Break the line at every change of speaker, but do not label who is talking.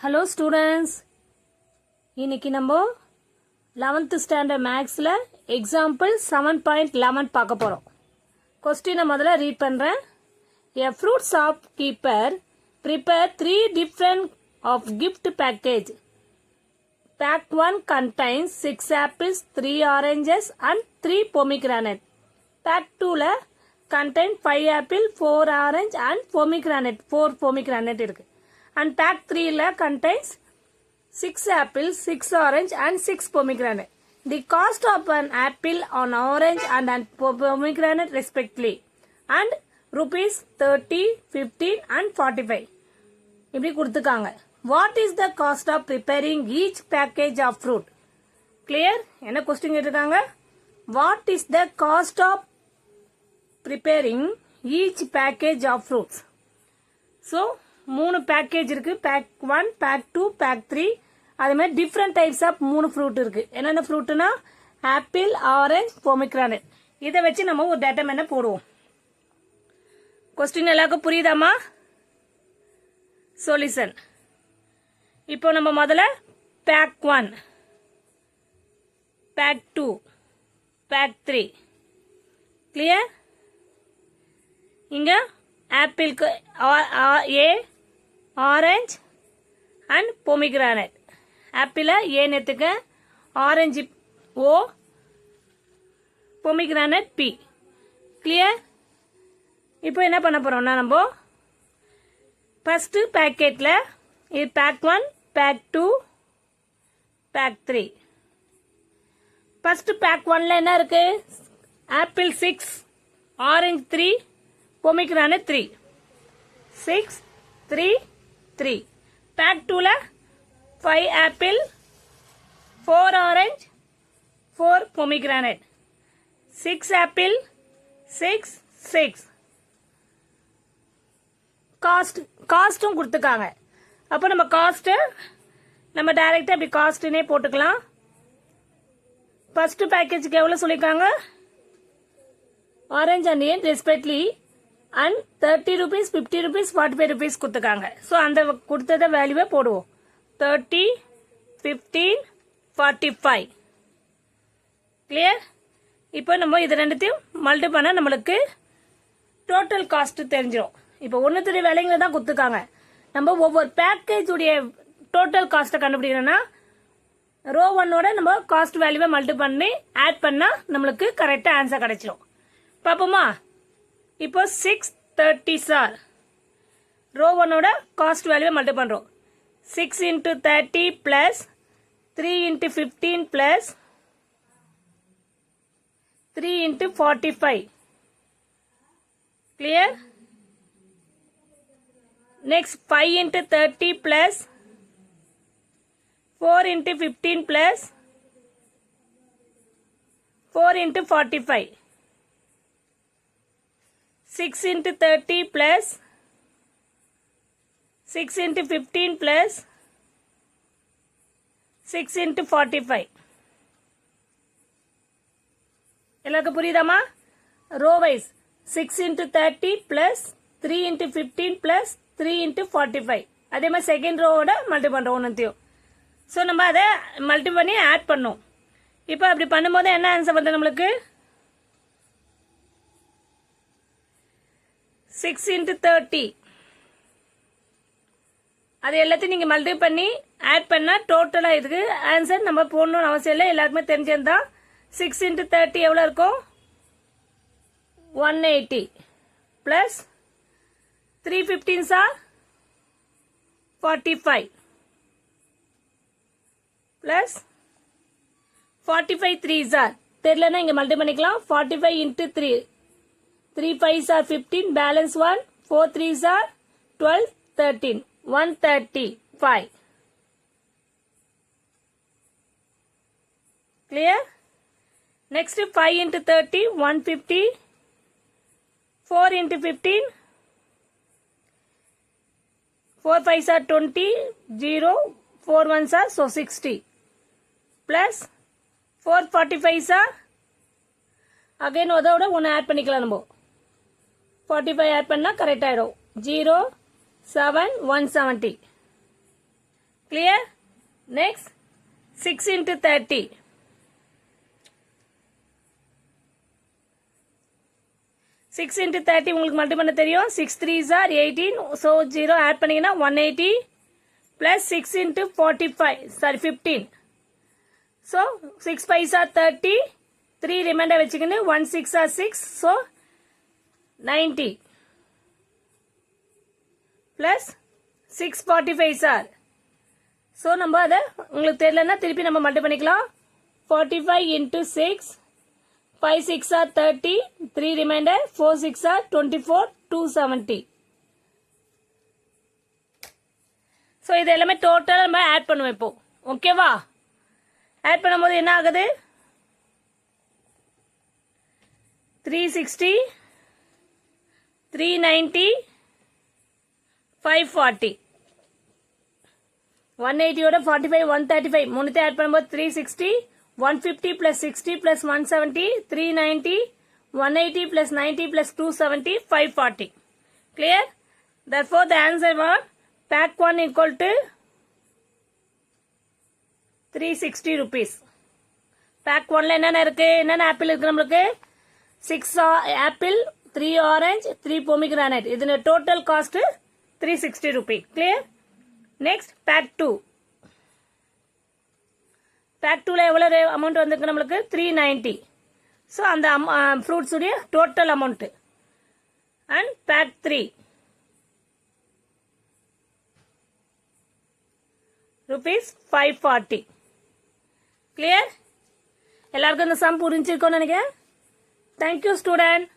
Hello students, இன்னைக்கு நம்ம 11th standard mathsல example 7.11 பார்க்க போறோம். Question முதல்ல read பண்றேன். A fruit shopkeeper prepare 3 different of gift package. Pack 1 contains 6 apples, 3 oranges and 3 pomegranate. Pack 2ல contain 5 apple, 4 orange and pomegranate. 4 pomegranate இருக்கு. And pack 3 contains 6 apples, 6 orange and 6 pomegranate. The cost of an apple, an orange and an pomegranate respectively and rupees 30, 15 and 45. இப்படி கொடுத்துக்காங்க. What is the cost of preparing each package of fruit? Clear? என்ன question கேட்டிருக்காங்க? What is the cost of preparing each package of fruits? So, 3 package இருக்கு. Pack 1, pack 2, pack 3. அதே மாதிரி different types of 3 fruit இருக்கு. என்னென்ன ஃப்ரூட்னா apple, orange, pomegranate. இதை வச்சு நம்ம ஒரு டேட்டா போடுவோம். கொஸ்டின் எல்லாருக்கும் புரியுதாமா? சொல்யூஷன். இப்போ நம்ம முதல்ல பேக் 1, பேக் 2, பேக் 3. கிளியர்? இங்க ஆப்பிளுக்கு ஏ, ஆரஞ்சு அண்ட் பொமிக்ரானட். ஆப்பிள ஏ நேத்துக்க, orange O, pomegranate B. Clear? இப்போ என்ன பண்ண போறோம்னா நம்ம ஃபர்ஸ்ட் பேக்கெட்ல இது pack 1, pack 2, pack 3. First pack 1ல என்ன இருக்கு? Apple 6, orange 3, pomegranate 3. 6, 3, 3. Pack 2ல 5 apple, 4 orange, 4 pomegranate. 6 apple, 6, 6. காஸ்டும் கொடுத்துக்காங்க. அப்போ நம்ம காஸ்ட் நம்ம டைரக்டா இப்படி காஸ்ட்னே போட்டுக்கலாம். ஃபர்ஸ்ட் பேக்கேஜுக்கு எவ்வளவு சொல்லிருக்காங்க? ஆரஞ்சு அண்ட் ஏன் respectively and 30 rupees, 50 rupees, 45 rupees கொடுத்துக்காங்க. ஸோ அந்த கொடுத்தத வேல்யூவை போடுவோம். 30, 15, 45. கிளியர்? இப்போ நம்ம இது ரெண்டுத்தையும் மல்டி பண்ண நம்மளுக்கு டோட்டல் காஸ்ட் தெரிஞ்சிடும். இப்போ ஒன்னுத்துடைய வேலைங்களை தான் கொடுத்துக்காங்க. நம்ம ஒவ்வொரு பேக்கேஜ் உடைய டோட்டல் காஸ்ட்டை கண்டுபிடிக்கணும்னா ரோ 1ஓட நம்ம காஸ்ட் வேல்யூவை மல்டி பண்ணி ஆட் பண்ணா நம்மளுக்கு கரெக்டா ஆன்சர் கிடைச்சிடும். பாப்போமா? இப்போ 630 சார் ரோ 1ஓட காஸ்ட் வேல்யூவை மல்டி பண்றோம். 6 into 30 plus 3 into 15 plus 3 into 45. Clear? Next 5 into 30 plus 4 into 15 plus 4 into 45. 6 into 30 plus 6 into 15 plus 6 into 45. எல்லாருக்கும் புரியுதாமா? Row wise 6 into 30 plus 3 into 15 plus 3 into 45. அதே மாதிரி செகண்ட் ரோவோட மல்டி பண்றோம் ஒன்னுத்தையும். ஸோ நம்ம அதை multi பண்ணி ஆட் பண்ணோம். இப்போ அப்படி பண்ணும்போது என்ன ஆன்சர் வந்து நம்மளுக்கு 6 into 30. அது எல்லாத்தையும் நீங்க மல்டி பண்ணி ஆட் பண்ணா டோட்டலா இதுக்கு ஆன்சர் நம்ம போடணும்னு அவசியம் இல்லை. எல்லாருக்குமே தெரிஞ்சிருந்தா 6 into 30 எவ்வளவு இருக்கும்? 180 plus 315 R 45 plus 45 3s R தெரியலன்னா இங்க மல்டி பண்ணிக்கலாம். 45 into 3. 3 5s are 15, balance 1, 4 3s are 12, 13, 135. Clear? Next 5 into 30, 150, 4 into 15, 4 5s are 20, 0, 4 1s are so 60, plus 4 45s are, again அதோட ஒன்று ஆட் பண்ணிக்கலாம் நம்ம. 45 ஆட் பண்ணா கரெக்ட் ஆயிடும். 0 7 170 clear? Next 6 into 30. 6 into 30 உங்களுக்கு மல்டி பண்ண தெரியும். 6 3s are 18. So 0 add பண்ணீங்கன்னா 180 plus 6 into 15. So 6 5s are 30. 3 remainder வச்சுக்கின்னு 1 6 are 6. So 90 plus 6 45s are. So நம்ம அதை உங்களுக்கு தெரியலன்னா திருப்பி நம்ம மல்டி பண்ணிக்கலாம். 45 into 6. 5 6 are 30. 3 remainder. 4 6 are 24. 270. So இது எல்லாமே டோட்டல் நம்ம ஆட் பண்ணுவோம் இப்போ. ஓகேவா? ஆட் பண்ணும்போது என்ன ஆகுது? 360, 390, 540. 180 ஓட 45, 135. மூணுத்தையும் ஆட் பண்ணும்போது 360, 150 plus 60 plus 170, 390, 180 plus 90 plus 270, 540. Clear? Therefore, the answer was pack 1 equal to 360 rupees. Pack 1 என்னென்ன இருக்கு? என்னென்ன ஆப்பிள் இருக்கு நம்மளுக்கு? 6 apple, 3 orange, 3 pomegranate. இதோட total cost 360 rupees. Clear? Next, pack 2. Pack 2ல எவ்வளவு அமௌண்ட் வந்திருக்கு நம்மளுக்கு? 390. ஸோ அந்த ஃப்ரூட்ஸ் உடைய total amount. And pack 3 rupees 540. Clear? எல்லாருக்கும் இந்த சம் புரிஞ்சிருக்கோன்னு நினைக்கிறேன். Thank you student.